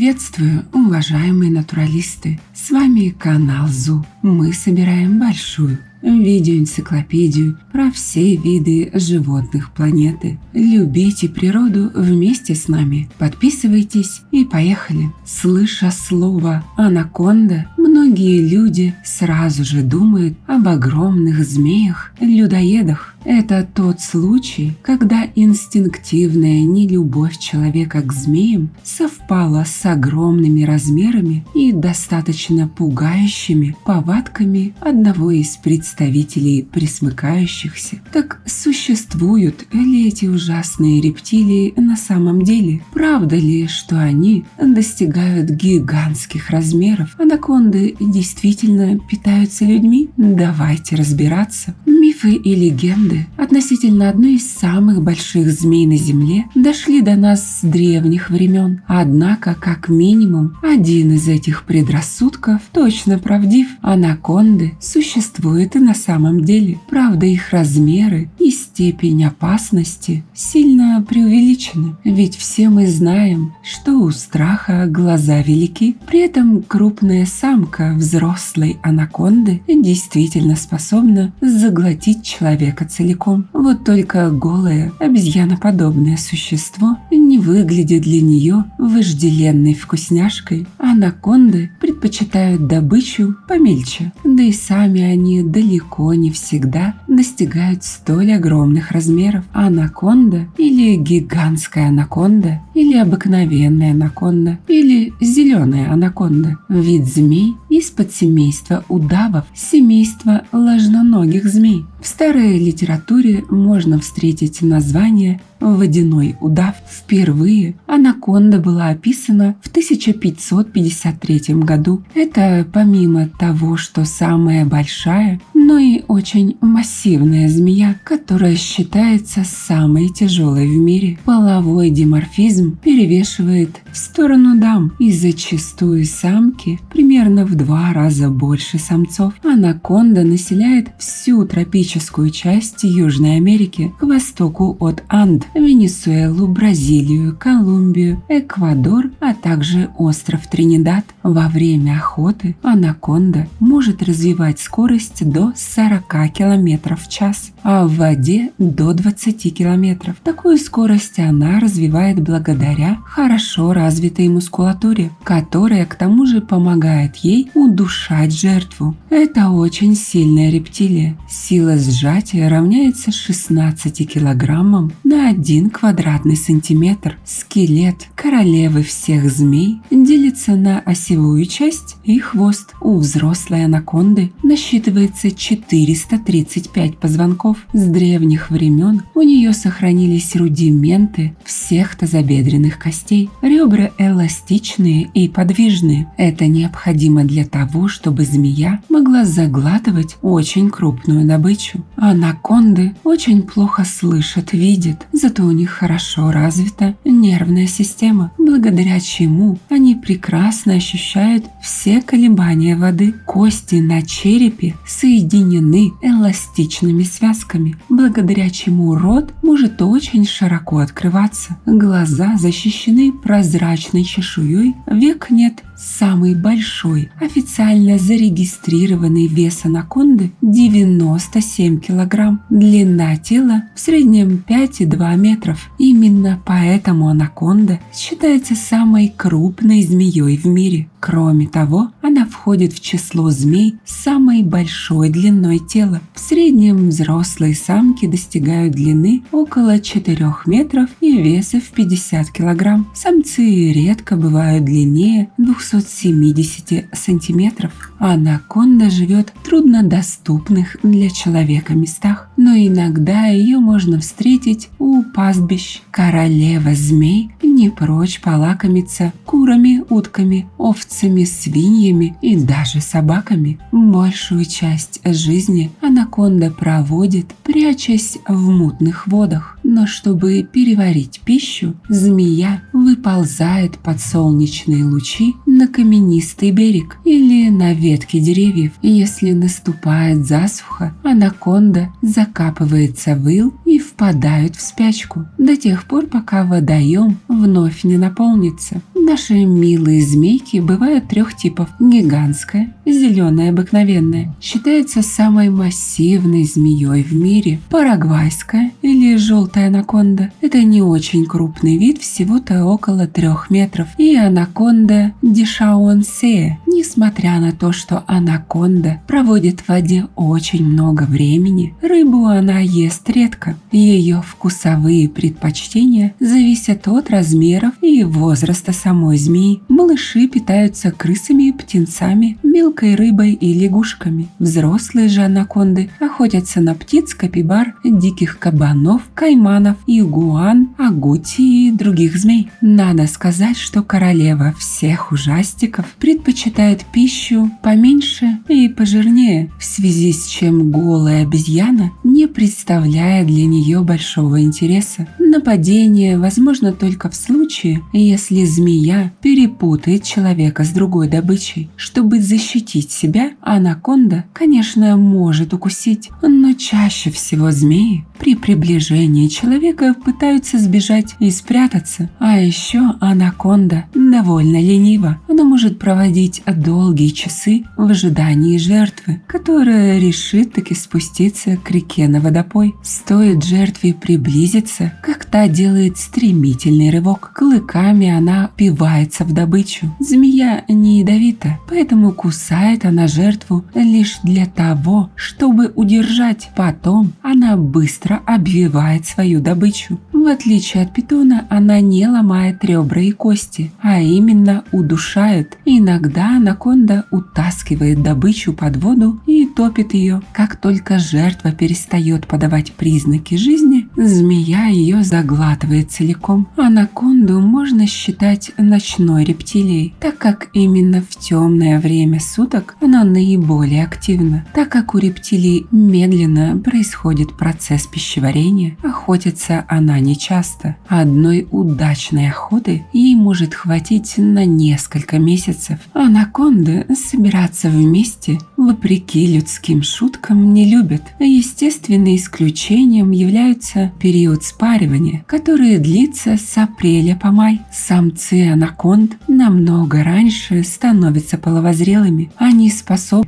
Приветствую, уважаемые натуралисты! С вами канал ЗУ. Мы собираем большую видеоэнциклопедию про все виды животных планеты. Любите природу вместе с нами. Подписывайтесь и поехали! Слыша слово «анаконда», многие люди сразу же думают об огромных змеях-людоедах. Это тот случай, когда инстинктивная нелюбовь человека к змеям совпала с огромными размерами и достаточно пугающими повадками одного из представителей пресмыкающихся. Так существуют ли эти ужасные рептилии на самом деле? Правда ли, что они достигают гигантских размеров? Анаконды действительно питаются людьми? Давайте разбираться. Мифы и легенды относительно одной из самых больших змей на Земле дошли до нас с древних времен. Однако, как минимум, один из этих предрассудков точно правдив. Анаконды существуют и на самом деле. Правда, их размеры и степень опасности сильно преувеличены. Ведь все мы знаем, что у страха глаза велики. При этом крупная самка взрослой анаконды действительно способна заглотить человека целиком. Вот только голое, обезьяноподобное существо не выглядит для нее вожделенной вкусняшкой. Анаконды предпочитают добычу помельче, да и сами они далеко не всегда достигают столь огромных размеров. Анаконда или гигантская анаконда, или обыкновенная анаконда, или зеленая анаконда – вид змей из подсемейства удавов, семейства ложноногих змей. В старой литературе можно встретить название «водяной удав». Впервые анаконда была описана в 1553 году. Это помимо того, что самая большая, но и очень массивная змея, которая считается самой тяжелой в мире. Половой диморфизм перевешивает в сторону дам, и зачастую самки примерно в 2 раза больше самцов. Анаконда населяет всю тропическую часть Южной Америки к востоку от Анд, Венесуэлу, Бразилию, Колумбию, Эквадор, а также остров Тринидад. Во время охоты анаконда может развивать скорость до 40 км в час, а в воде до 20 км. Такую скорость она развивает благодаря хорошо развитой мускулатуре, которая к тому же помогает ей удушать жертву. Это очень сильная рептилия. Сила сжатия равняется 16 килограммам на 1 квадратный сантиметр. Скелет королевы всех змей делится на осевую часть и хвост. У взрослой анаконды насчитывается 435 позвонков. С древних времен у нее сохранились рудименты всех тазобедренных костей. Ребра эластичные и подвижные. Это необходимо для того, чтобы змея могла заглатывать очень крупную добычу. Анаконды очень плохо слышат, видят, зато у них хорошо развита нервная система, благодаря чему они прекрасно ощущают все колебания воды. Кости на черепе соединены эластичными связками, благодаря чему рот может очень широко открываться. Глаза защищены прозрачной чешуей, век нет. Самый большой официально зарегистрированный вес анаконды 97 килограмм. Длина тела в среднем 5,2 метров. Именно поэтому анаконда считается самой крупной змеей в мире. Кроме того, она входит в число змей с самой большой длиной тела. В среднем взрослые самки достигают длины около 4 метров и веса в 50 килограмм. Самцы редко бывают длиннее 270 сантиметров. Анаконда живет в труднодоступных для человека местах, но иногда ее можно встретить у пастбищ. Королева змей не прочь полакомиться курами, утками, овцами, свиньями и даже собаками. Большую часть жизни анаконда проводит, прячась в мутных водах. но чтобы переварить пищу, змея выползает под солнечные лучи на каменистый берег или на ветки деревьев. Если наступает засуха, анаконда закапывается в ил и впадает в спячку до тех пор, пока водоем вновь не наполнится. Наши милые змейки бывают 3 типов. Гигантская, зеленая обыкновенная, считается самой массивной змеей в мире. Парагвайская или желтая анаконда – это не очень крупный вид, всего-то около 3 метров. И анаконда дишаонсея. Несмотря на то, что анаконда проводит в воде очень много времени, рыбу она ест редко. Ее вкусовые предпочтения зависят от размеров и возраста самой змеи. Малыши питаются крысами, птенцами, мелкой рыбой и лягушками. Взрослые же анаконды охотятся на птиц, капибар, диких кабанов, кайманов, игуан, агути и других змей. Надо сказать, что королева всех ужастиков предпочитает пищу поменьше и пожирнее, в связи с чем голая обезьяна не представляет для нее большого интереса. Нападение возможно только в случае, если змея перепутает человека с другой добычей. Чтобы защитить себя, анаконда, конечно, может укусить, но чаще всего змеи при приближении человека пытаются сбежать и спрятаться. А еще анаконда довольно ленива. Она может проводить долгие часы в ожидании жертвы, которая решит таки спуститься к реке на водопой. Стоит жертве приблизиться, как та делает стремительный рывок. Клыками она впивается в добычу. Змея не ядовита, поэтому кусает она жертву лишь для того, чтобы удержать. Потом она быстро обвивает свою добычу. В отличие от питона, она не ломает ребра и кости, а именно удушает. Иногда анаконда утаскивает добычу под воду и топит ее. Как только жертва перестает подавать признаки жизни, змея ее заглатывает целиком. Анаконду можно считать ночной рептилией, так как именно в темное время суток она наиболее активна. Так как у рептилий медленно происходит процесс пищеварения, охотится она не часто. Одной удачной охоты ей может хватить на несколько месяцев. Анаконды собираться вместе, вопреки людским шуткам, не любят. Естественным исключением является период спаривания, который длится с апреля по май. Самцы анаконд намного раньше становятся половозрелыми.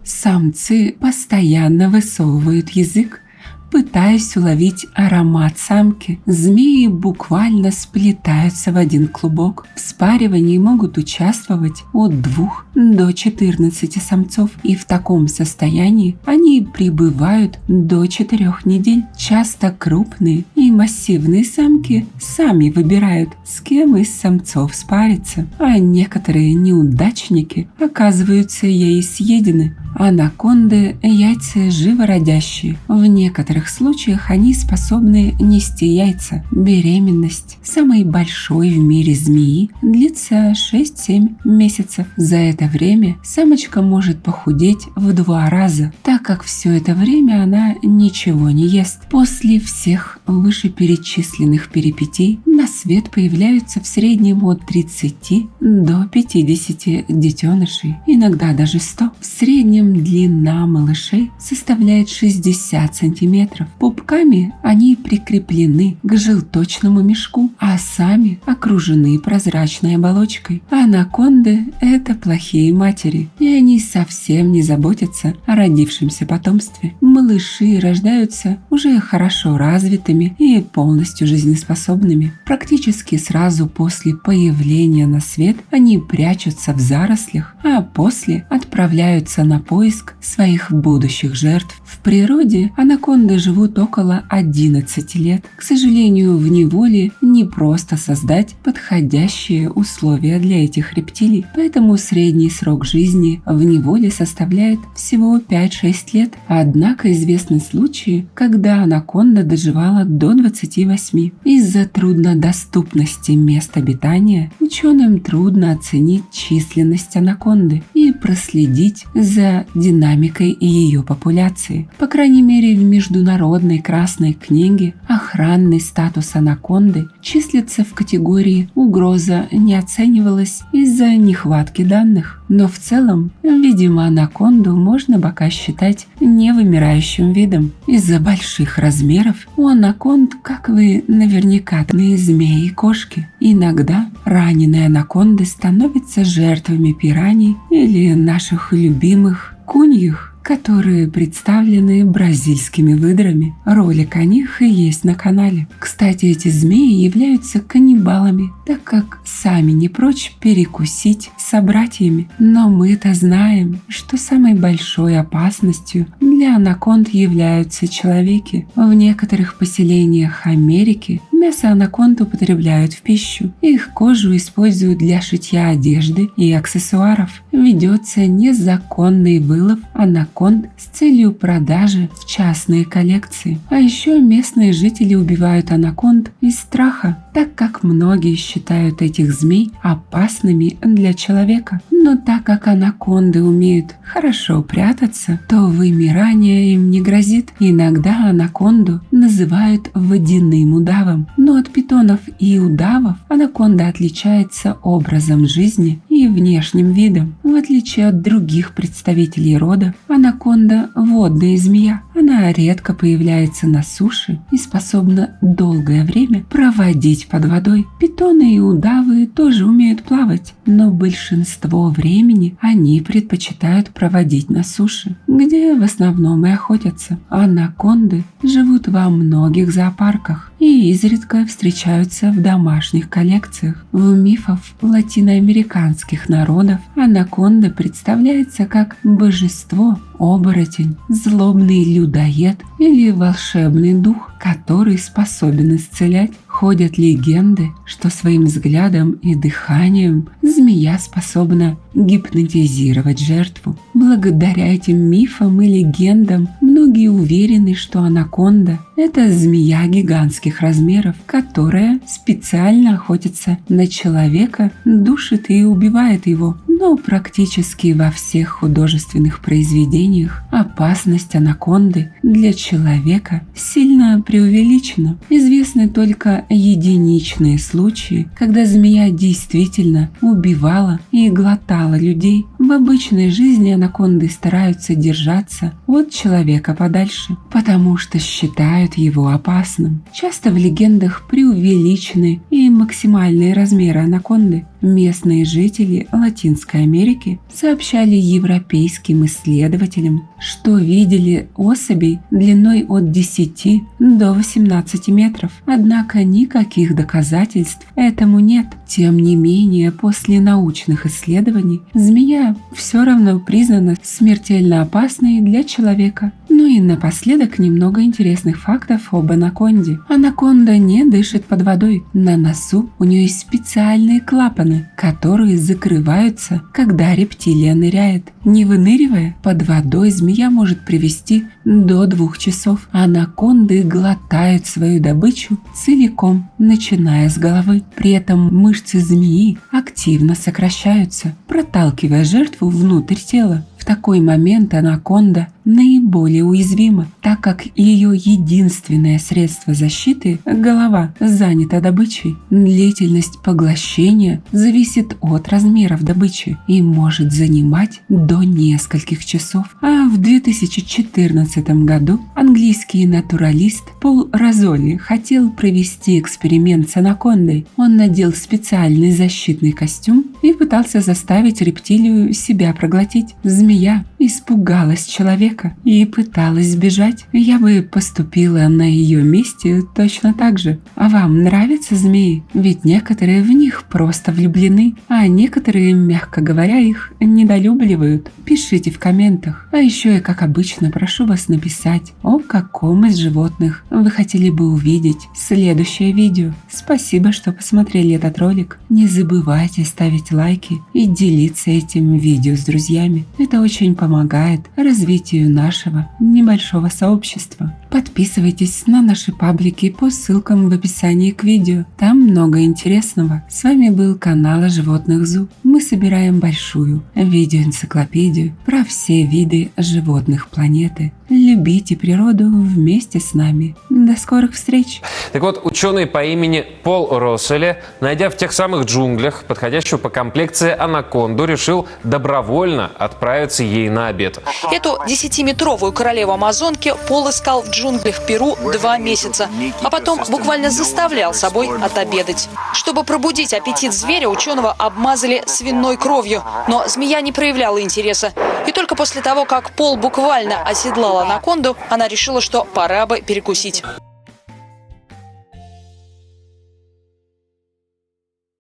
Самцы постоянно высовывают язык, пытаясь уловить аромат самки. Змеи буквально сплетаются в один клубок. В спаривании могут участвовать от 2 до 14 самцов, и в таком состоянии они пребывают до 4 недель. Часто крупные и массивные самки сами выбирают, с кем из самцов спариться, а некоторые неудачники оказываются ей съедены. Анаконды – яйца живородящие. В некоторых случаях они способны нести яйца. Беременность самой большой в мире змеи длится 6-7 месяцев. За это время самочка может похудеть в 2 раза, так как все это время она ничего не ест. После всех вышеперечисленных перипетий на свет появляются в среднем от 30 до 50 детенышей, иногда даже 100. В среднем длина малышей составляет 60 сантиметров. Пупками они прикреплены к желточному мешку, а сами окружены прозрачной оболочкой. Анаконды – это плохие матери, и они совсем не заботятся о родившемся потомстве. Малыши рождаются уже хорошо развитыми и полностью жизнеспособными. Практически сразу после появления на свет они прячутся в зарослях, а после отправляются на поиск своих будущих жертв. В природе анаконды живут около 11 лет. К сожалению, в неволе не просто создать подходящие условия для этих рептилий, поэтому средний срок жизни в неволе составляет всего 5-6 лет. Однако известны случаи, когда анаконда доживала до 28. Из-за труднодоступности мест обитания ученым трудно оценить численность анаконды и проследить за динамикой ее популяции. По крайней мере, в Международной Красной книге охранный статус анаконды числится в категории «угроза не оценивалась из-за нехватки данных». Но в целом, видимо, анаконду можно пока считать невымирающим видом. Из-за больших размеров у анаконд, как вы наверняка знаете, змеи и кошки. Иногда раненые анаконды становятся жертвами пираний или наших любимых куньих, которые представлены бразильскими выдрами. Ролик о них и есть на канале. Кстати, эти змеи являются каннибалами, так как сами не прочь перекусить собратьями. Но мы-то знаем, что самой большой опасностью для анаконд являются человеки. В некоторых поселениях Америки мясо анаконд употребляют в пищу. Их кожу используют для шитья одежды и аксессуаров. Ведется незаконный вылов анаконд с целью продажи в частные коллекции. А еще местные жители убивают анаконд из страха, так как многие считают этих змей опасными для человека. Но так как анаконды умеют хорошо прятаться, то вымирание им не грозит. Иногда анаконду называют водяным удавом. Но от питонов и удавов анаконда отличается образом жизни и внешним видом. В отличие от других представителей рода, анаконда – водная змея. Она редко появляется на суше и способна долгое время проводить под водой. Питоны и удавы тоже умеют плавать, но большинство времени они предпочитают проводить на суше, где в основном и охотятся. Анаконды живут во многих зоопарках и изредка встречаются в домашних коллекциях. В мифах латиноамериканских народов анаконда представляется как божество, оборотень, злобный людоед или волшебный дух, который способен исцелять. Ходят легенды, что своим взглядом и дыханием змея способна гипнотизировать жертву. Благодаря этим мифам и легендам многие уверены, что анаконда – это змея гигантских размеров, которая специально охотится на человека, душит и убивает его. Но практически во всех художественных произведениях опасность анаконды для человека сильно преувеличена. Известны только единичные случаи, когда змея действительно убивала и глотала людей. В обычной жизни анаконды стараются держаться от человека подальше, потому что считают его опасным. Часто в легендах преувеличены и максимальные размеры анаконды. Местные жители Латинской Америки сообщали европейским исследователям, что видели особей длиной от 10 до 18 метров. Однако никаких доказательств этому нет. Тем не менее, после научных исследований змея все равно признана смертельно опасной для человека. Ну и напоследок немного интересных фактов об анаконде. Анаконда не дышит под водой. На носу у нее есть специальные клапаны, которые закрываются, когда рептилия ныряет. Не выныривая, под водой змея может провести до 2 часов. Анаконды глотают свою добычу целиком, начиная с головы. При этом мышцы змеи активно сокращаются, проталкивая жертву внутрь тела. В такой момент анаконда наиболее уязвима, так как ее единственное средство защиты – голова занята добычей. Длительность поглощения зависит от размеров добычи и может занимать до нескольких часов. А в 2014 году английский натуралист Пол Розоли хотел провести эксперимент с анакондой. Он надел специальный защитный костюм и пытался заставить рептилию себя проглотить. Змея испугалась человека и пыталась сбежать. Я бы поступила на ее месте точно так же. А вам нравятся змеи? Ведь некоторые в них просто влюблены, а некоторые, мягко говоря, их недолюбливают. Пишите в комментах. А еще я, как обычно, прошу вас написать, о каком из животных вы хотели бы увидеть следующее видео. Спасибо, что посмотрели этот ролик. Не забывайте ставить лайки и делиться этим видео с друзьями. Это очень помогает развитию развитию нашего небольшого сообщества. Подписывайтесь на наши паблики по ссылкам в описании к видео. Там много интересного. С вами был канал о животных ЗУ. Мы собираем большую видеоэнциклопедию про все виды животных планеты. Любите природу вместе с нами. До скорых встреч! Так вот, ученый по имени Пол Росселе, найдя в тех самых джунглях подходящую по комплекции анаконду, решил добровольно отправиться ей на обед. Эту 10-метровую королеву Амазонки Пол искал в джунглях Перу 2 месяца, а потом буквально заставлял собой отобедать. Чтобы пробудить аппетит зверя, ученого обмазали свиной кровью, но змея не проявляла интереса. И только после того, как Пол буквально оседлал анаконду, она решила, что пора бы перекусить.